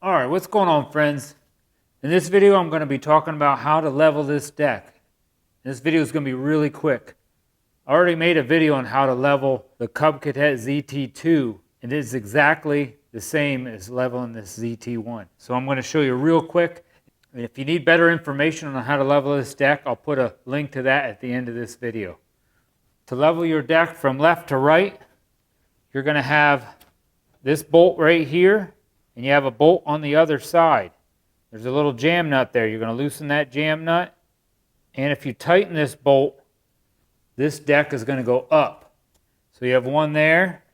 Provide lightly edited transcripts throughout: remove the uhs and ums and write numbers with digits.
Alright, what's going on, friends? In this video I'm going to be talking about how to level this deck. This video is going to be really quick. I already made a video on how to level the Cub Cadet ZT2, and it is exactly the same as leveling this ZT1. So I'm going to show you real quick. And if you need better information on how to level this deck, I'll put a link to that at the end of this video. To level your deck from left to right, you're going to have this bolt right here, and you have a bolt on the other side. There's a little jam nut there. You're going to loosen that jam nut, and if you tighten this bolt, this deck is going to go up. So you have one there,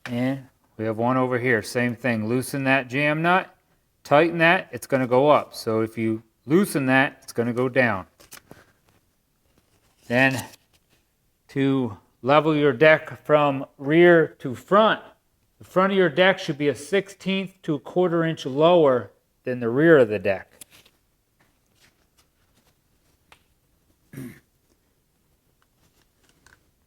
and we have one over here. Same thing. Loosen that jam nut, tighten that, it's going to go up. So if you loosen that, it's going to go down. Then to level your deck from rear to front, the front of your deck should be a 1/16 to a 1/4 inch lower than the rear of the deck.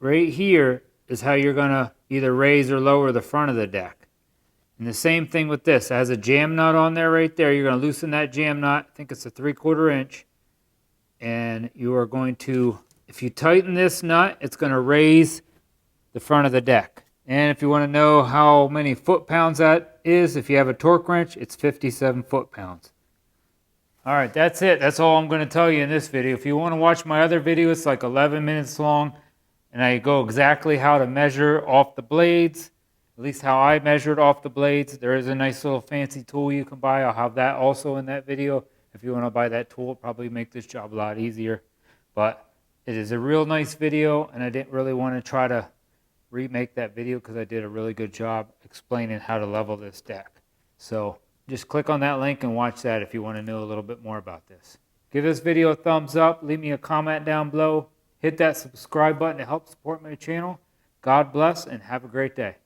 Right here is how you're going to either raise or lower the front of the deck. And the same thing with this. It has a jam nut on there right there. You're going to loosen that jam nut. I think it's a 3/4 inch. And you are going to, if you tighten this nut, it's going to raise the front of the deck. And if you want to know how many foot-pounds that is, if you have a torque wrench, it's 57 foot-pounds. Alright, that's it. That's all I'm going to tell you in this video. If you want to watch my other video, it's like 11 minutes long. And I go exactly how to measure off the blades, at least how I measured off the blades. There is a nice little fancy tool you can buy. I'll have that also in that video. If you want to buy that tool, it'll probably make this job a lot easier. But it is a real nice video, and I didn't really want to try to remake that video because I did a really good job explaining how to level this deck. So just click on that link and watch that if you want to know a little bit more about this. Give this video a thumbs up. Leave me a comment down below. Hit that subscribe button to help support my channel. God bless and have a great day.